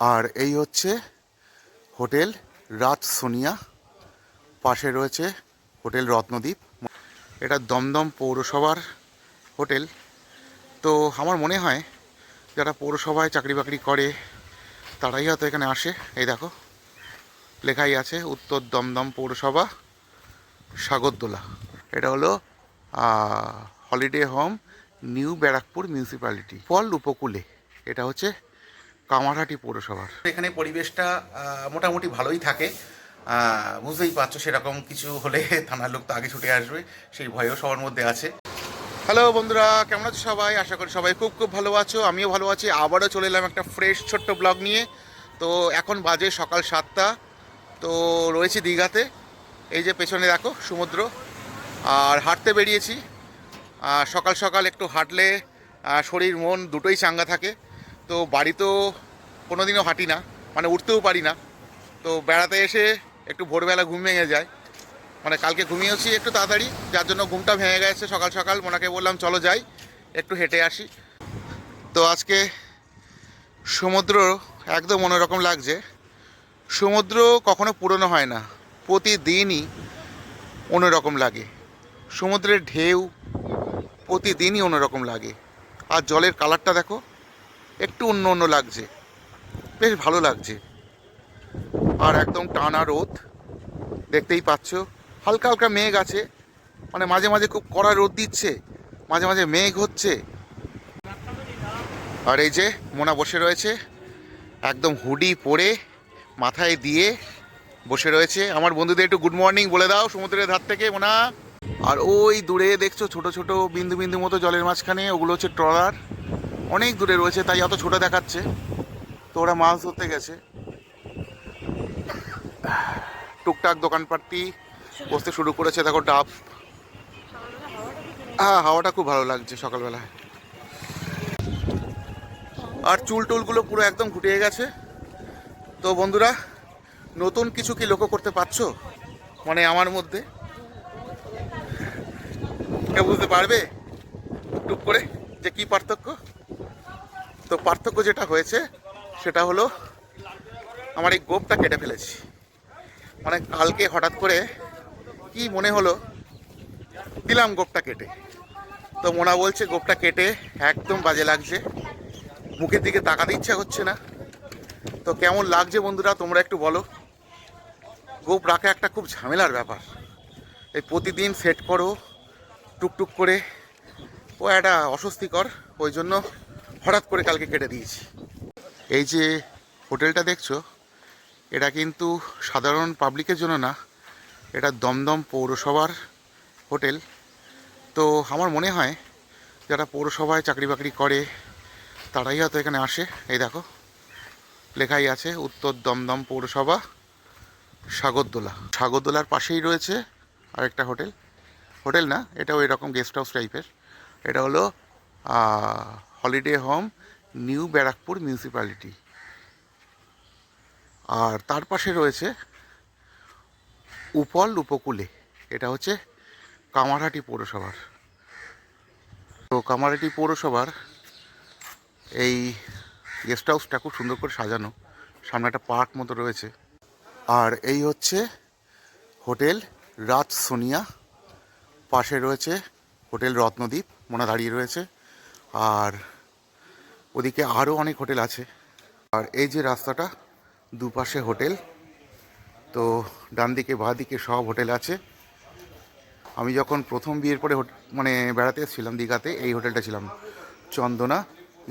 আর এই হচ্ছে হোটেল রাজ সোনিয়া, পাশে রয়েছে হোটেল রত্নদ্বীপ। এটা দমদম পৌরসভার হোটেল। তো আমার মনে হয় যারা পৌরসভায় চাকরি বাকরি করে তারাই হয়তো এখানে আসে। এই দেখো লেখাই আছে উত্তর দমদম পৌরসভা, সাগরদোলা। এটা হলো holiday home New Barrackpore municipality, ফল উপকূলে। এটা হচ্ছে কামারহাটি পৌরসভার। এখানে পরিবেশটা মোটামুটি ভালোই থাকে। বুঝতেই পারছো, সেরকম কিছু হলে থানার লোক তো আগে ছুটে আসবে, সেই ভয়ও সবার মধ্যে আছে। হ্যালো বন্ধুরা, কেমন আছো সবাই? আশা করি সবাই খুব খুব ভালো আছো, আমিও ভালো আছি। আবারও চলে এলাম একটা ফ্রেশ ছোট্ট ব্লগ নিয়ে। তো এখন বাজে সকাল 7টা। তো রয়েছি দীঘাতে। এই যে পেছনে দেখো সমুদ্র, আর হাঁটতে বেরিয়েছি। সকাল সকাল একটু হাঁটলে শরীর মন দুটোই চাঙ্গা থাকে। তো বাড়িতেও কোনো দিনও হাঁটি না, মানে উঠতেও পারি না। তো বেড়াতে এসে একটু ভোরবেলা ঘুম ভেঙে যায়, মানে কালকে ঘুমিয়েছি একটু তাড়াতাড়ি, যার জন্য ঘুমটা ভেঙে গেছে। সকাল সকাল মোনাকে বললাম চলো যাই একটু হেঁটে আসি। তো আজকে সমুদ্র একদম অন্যরকম লাগছে। সমুদ্র কখনো পুরনো হয় না, প্রতিদিনই অন্যরকম লাগে। সমুদ্রের ঢেউ প্রতিদিনই অন্যরকম লাগে। আর জলের কালারটা দেখো, একটু অন্য অন্য লাগছে, বেশ ভালো লাগছে। আর একদম টানা রোদ, দেখতেই পাচ্ছ। হালকা হালকা মেঘ আছে, মানে মাঝে মাঝে খুব কড়া রোদ দিচ্ছে, মাঝে মাঝে মেঘ হচ্ছে। আর এই যে মোনা বসে রয়েছে, একদম হুডি পরে মাথায় দিয়ে বসে রয়েছে। আমার বন্ধুদের একটু গুড মর্নিং বলে দাও সমুদ্রের ধার থেকে, মোনা। আর ওই দূরে দেখছো ছোট ছোট বিন্দু বিন্দু মতো জলের মাঝখানে, ওগুলো হচ্ছে ট্রলার। অনেক দূরে রয়েছে তাই অত ছোট দেখাচ্ছে। তো ওরা মাছ ধরতে গেছে। টুকটাক দোকানপাটি বসতে শুরু করেছে, দেখো ডাব। হ্যাঁ, হাওয়াটা খুব ভালো লাগছে সকালবেলায়। আর চুল টুলগুলো পুরো একদম ঘুটিয়ে গেছে। তো বন্ধুরা, নতুন কিছু কি লক্ষ্য করতে পারছো মানে আমার মধ্যে? কেউ বুঝতে পারবে টুক করে যে কি পার্থক্য? তো পার্থক্য যেটা হয়েছে সেটা হলো আমার এই গোঁফটা কেটে ফেলেছি। মানে কালকে হঠাৎ করে কি মনে হলো, দিলাম গোঁফটা কেটে। তো মোনা বলছে গোঁফটা কেটে একদম বাজে লাগছে, মুখের দিকে তাকাতে ইচ্ছা হচ্ছে না। তো কেমন লাগছে বন্ধুরা তোমরা একটু বলো। গোঁফ রাখা একটা খুব ঝামেলার ব্যাপার। এই প্রতিদিন সেট করো টুকটুক করে, ও একটা অস্বস্তিকর। ওই জন্য হঠাৎ করে কালকে কেটে দিয়েছি। এই যে হোটেলটা দেখছো, এটা কিন্তু সাধারণ পাবলিকের জন্য না, এটা দমদম পৌরসভার হোটেল। তো আমার মনে হয় যারা পৌরসভায় চাকরি বাকরি করে তারাই হয়তো এখানে আসে। এই দেখো লেখাই আছে উত্তর দমদম পৌরসভা, সাগরদোলা। সাগরদোলার পাশেই রয়েছে আরেকটা হোটেল। হোটেল না, এটাও এরকম গেস্ট হাউস টাইপের। এটা হলো holiday home New Barrackpore municipality. আর তার পাশে রয়েছে উপল উপকূলে, এটা হচ্ছে কামারহাটি পৌরসভার। তো কামারহাটি পৌরসভার এই গেস্ট হাউসটা খুব সুন্দর করে সাজানো, সামনে একটা পার্ক মতো রয়েছে। আর এই হচ্ছে হোটেল রাজ সোনিয়া, পাশে রয়েছে হোটেল রত্নদ্বীপ, মোনা দাঁড়িয়ে রয়েছে। আর ওদিকে আরও অনেক হোটেল আছে। আর এই যে রাস্তাটা, দুপাশে হোটেল। তো ডান দিকে বাঁ দিকে সব হোটেল আছে। আমি যখন প্রথম বিয়ের পরে মানে বেড়াতে এসেছিলাম দীঘাতে, এই হোটেলটা ছিলাম, চন্দনা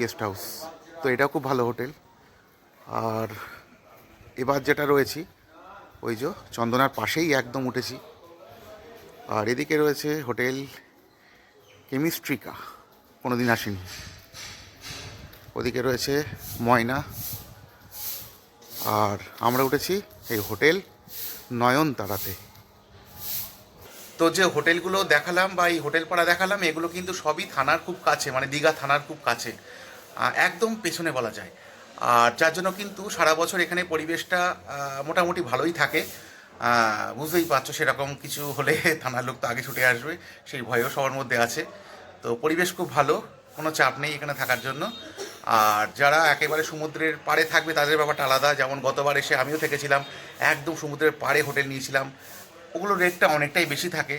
গেস্ট হাউস। তো এটাও খুব ভালো হোটেল। আর এবার যেটা রয়েছি ওই যে চন্দনার পাশেই একদম উঠেছি। আর এদিকে রয়েছে হোটেল কেমিস্ট্রিকা, কোনো দিন আসিনি। ওদিকে রয়েছে ময়না। আর আমরা উঠেছি এই হোটেল নয়নতারাতে। তো যে হোটেলগুলো দেখালাম বা এই হোটেল পাড়া দেখালাম, এগুলো কিন্তু সবই থানার খুব কাছে, মানে দীঘা থানার খুব কাছে, একদম পেছনে বলা যায়। আর যার জন্য কিন্তু সারা বছর এখানে পরিবেশটা মোটামুটি ভালোই থাকে। বুঝতেই পারছো, সেরকম কিছু হলে থানার লোক তো আগে ছুটে আসবে, সেই ভয়ও সবার মধ্যে আছে। তো পরিবেশ খুব ভালো, কোনো চাপ নেই এখানে থাকার জন্য। আর যারা একেবারে সমুদ্রের পাড়ে থাকবে তাদের ব্যাপারটা আলাদা। যেমন গতবার এসে আমিও থেকেছিলাম, একদম সমুদ্রের পাড়ে হোটেল নিয়েছিলাম, ওগুলো রেটটা অনেকটাই বেশি থাকে।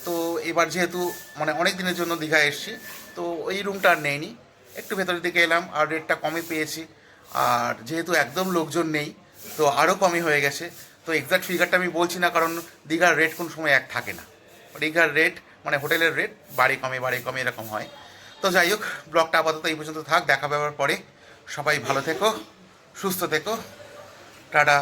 তো এবার যেহেতু মানে অনেক দিনের জন্য দীঘা এসেছি, তো ওই রুমটা আর নেইনি, একটু ভেতরের দিকে এলাম আর রেটটা কমই পেয়েছি। আর যেহেতু একদম লোকজন নেই, তো আরও কমই হয়ে গেছে। তো এক্সাক্ট ফিগারটা আমি বলছি না, কারণ দীঘার রেট কোন সময় এক থাকে না। দীঘার রেট মানে হোটেলের রেট বাড়ে কমে এরকম হয়। তো যাই হোক, ব্লগটা আপাতত এই পর্যন্ত থাক, দেখা পাওয়ার পরে। সবাই ভালো থেকো, সুস্থ থেকো, টাটা।